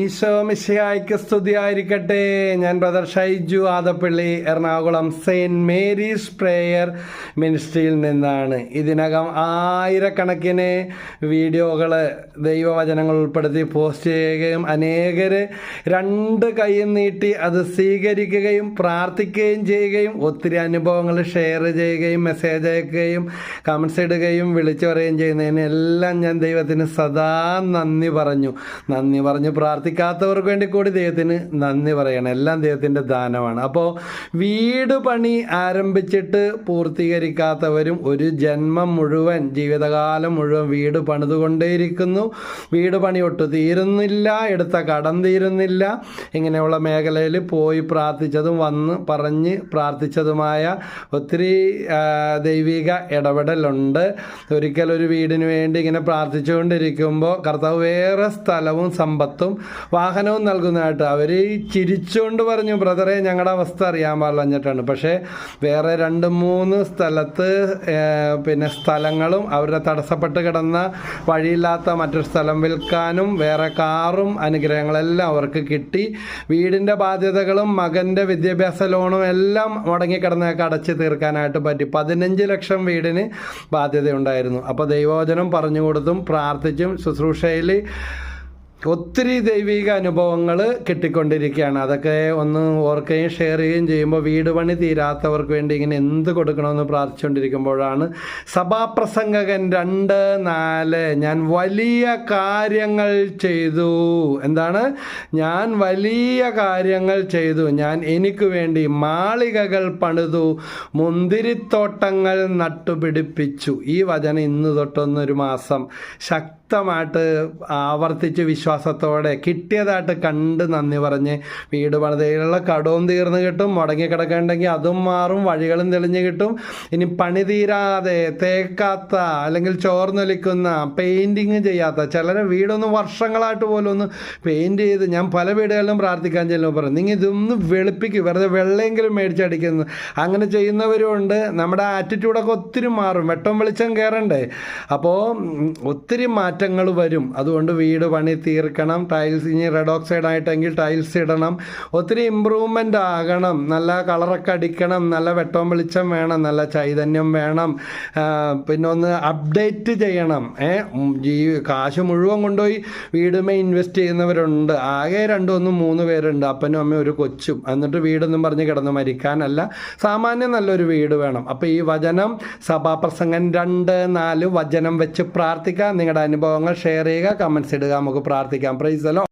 ഈശോ മിശിഹായ്ക്ക് സ്തുതിയായിരിക്കട്ടെ. ഞാൻ brother Shaiju Adappally, Ernakulam Saint Mary's prayer മിനിസ്ട്രിയിൽ നിന്നാണ്. ഇതിനകം ആയിരക്കണക്കിന് വീഡിയോകൾ ദൈവവചനങ്ങൾ ഉൾപ്പെടുത്തി പോസ്റ്റ് ചെയ്യുകയും അനേകർ രണ്ട് കൈയും നീട്ടി അത് സ്വീകരിക്കുകയും പ്രാർത്ഥിക്കുകയും ചെയ്യുകയും ഒത്തിരി അനുഭവങ്ങൾ ഷെയർ ചെയ്യുകയും മെസ്സേജ് അയക്കുകയും കമൻസ് ഇടുകയും വിളിച്ചു പറയുകയും ചെയ്യുന്നതിനെല്ലാം ഞാൻ ദൈവത്തിന് സദാ നന്ദി പറഞ്ഞു പ്രാർത്ഥിക്കാത്തവർക്ക് വേണ്ടി കൂടി ദൈവത്തിന് നന്ദി പറയണം. എല്ലാം ദൈവത്തിൻ്റെ ദാനമാണ്. അപ്പോൾ വീട് പണി ആരംഭിച്ചിട്ട് പൂർത്തീകരിക്കാത്തവരും ഒരു ജന്മം മുഴുവൻ, ജീവിതകാലം മുഴുവൻ വീട് പണിതുകൊണ്ടേയിരിക്കുന്നു. വീട് പണി ഒട്ട് തീരുന്നില്ല, എടുത്ത കടം തീരുന്നില്ല. ഇങ്ങനെയുള്ള മേഖലയിൽ പോയി പ്രാർത്ഥിച്ചതും വന്ന് പറഞ്ഞ് പ്രാർത്ഥിച്ചതുമായ ഒത്തിരി ദൈവിക ഇടപെടലുണ്ട്. ഒരിക്കൽ ഒരു വീടിന് വേണ്ടി ഇങ്ങനെ പ്രാർത്ഥിച്ചുകൊണ്ടിരിക്കുമ്പോൾ കർത്താവ് വേറെ സ്ഥലവും സമ്പത്തും വാഹനവും നൽകുന്നതായിട്ട് അവർ ചിരിച്ചുകൊണ്ട് പറഞ്ഞു, ബ്രദറെ ഞങ്ങളുടെ അവസ്ഥ അറിയാൻ പാടില്ലഞ്ഞിട്ടാണ്. പക്ഷേ വേറെ 2-3 സ്ഥലത്ത് സ്ഥലങ്ങളും അവരുടെ തടസ്സപ്പെട്ട് കിടന്ന വഴിയില്ലാത്ത മറ്റൊരു സ്ഥലം വിൽക്കാനും വേറെ കാറും അനുഗ്രഹങ്ങളെല്ലാം അവർക്ക് കിട്ടി. വീടിൻ്റെ ബാധ്യതകളും മകൻ്റെ വിദ്യാഭ്യാസ ലോണും എല്ലാം മുടങ്ങിക്കിടന്നതൊക്കെ അടച്ചു തീർക്കാനായിട്ട് പറ്റി. 15 ലക്ഷം വീടിന് ബാധ്യതയുണ്ടായിരുന്നു. അപ്പോൾ ദൈവവചനം പറഞ്ഞു കൊടുത്തും പ്രാർത്ഥിച്ചും ശുശ്രൂഷയിൽ ഒത്തിരി ദൈവിക അനുഭവങ്ങൾ കിട്ടിക്കൊണ്ടിരിക്കുകയാണ്. അതൊക്കെ ഒന്ന് ഓർക്കുകയും ഷെയർ ചെയ്യുകയും ചെയ്യുമ്പോൾ വീട് പണി തീരാത്തവർക്ക് വേണ്ടി ഇങ്ങനെ എന്ത് കൊടുക്കണമെന്ന് പ്രാർത്ഥിച്ചുകൊണ്ടിരിക്കുമ്പോഴാണ് സഭാപ്രസംഗകൻ 2:4 ഞാൻ വലിയ കാര്യങ്ങൾ ചെയ്തു. എന്താണ്? ഞാൻ വലിയ കാര്യങ്ങൾ ചെയ്തു. ഞാൻ എനിക്ക് വേണ്ടി മാളികകൾ പണിതു, മുന്തിരിത്തോട്ടങ്ങൾ നട്ടുപിടിപ്പിച്ചു. ഈ വചനം ഇന്ന് തൊട്ടൊന്നൊരു മാസം ശക്തമായിട്ട് ആവർത്തിച്ച് വിശ്വാസത്തോടെ കിട്ടിയതായിട്ട് കണ്ട് നന്ദി പറഞ്ഞ് വീട് പണിതയിലുള്ള കടവും തീർന്നു കിട്ടും. മുടങ്ങിക്കിടക്കുന്നുണ്ടെങ്കിൽ അതും മാറും, വഴികളും തെളിഞ്ഞു കിട്ടും. ഇനി പണി തീരാതെ തേക്കാത്ത അല്ലെങ്കിൽ ചോർന്നൊലിക്കുന്ന പെയിൻറ്റിങ് ചെയ്യാത്ത ചിലരെ വീടൊന്നും വർഷങ്ങളായിട്ട് പോലും ഒന്ന് പെയിൻറ്റ് ചെയ്ത്, ഞാൻ പല വീടുകളിലും പ്രാർത്ഥിക്കാൻ ചെല്ലുമ്പോൾ പറയും, നിങ്ങൾ ഇതൊന്ന് വെളുപ്പിക്കും, വെറുതെ വെള്ളയെങ്കിലും മേടിച്ചടിക്കുന്നു. അങ്ങനെ ചെയ്യുന്നവരും ഉണ്ട്. നമ്മുടെ ആറ്റിറ്റ്യൂഡൊക്കെ ഒത്തിരി മാറും, വെട്ടം വെളിച്ചം കയറണ്ടേ. അപ്പോൾ ഒത്തിരി മാറ്റങ്ങൾ വരും. അതുകൊണ്ട് വീട് പണി തീർക്കണം. ടൈൽസ് ഇനി റെഡ് ഓക്സൈഡ് ആയിട്ടെങ്കിൽ ടൈൽസ് ഇടണം. ഒത്തിരി ഇമ്പ്രൂവ്മെൻ്റ് ആകണം. നല്ല കളറൊക്കെ അടിക്കണം. നല്ല വെട്ടവും വെളിച്ചം വേണം. നല്ല ചൈതന്യം വേണം. പിന്നെ ഒന്ന് അപ്ഡേറ്റ് ചെയ്യണം. കാശ് മുഴുവൻ കൊണ്ടുപോയി വീടുമേ ഇൻവെസ്റ്റ് ചെയ്യുന്നവരുണ്ട്. ആകെ 2-3 പേരുണ്ട്, അപ്പനും അമ്മയും ഒരു കൊച്ചും. എന്നിട്ട് വീടൊന്നും പറഞ്ഞ് കിടന്ന് മരിക്കാനല്ല, സാമാന്യം നല്ലൊരു വീട് വേണം. അപ്പോൾ ഈ വചനം സഭാപ്രസംഗം 2:4 വചനം വെച്ച് പ്രാർത്ഥിക്കാം. നിങ്ങളുടെ അനുഭവങ്ങൾ ഷെയർ ചെയ്യുക, കമൻസ് ഇടുക, നമുക്ക് പ്രാർത്ഥിക്കാം. Praise the Lord.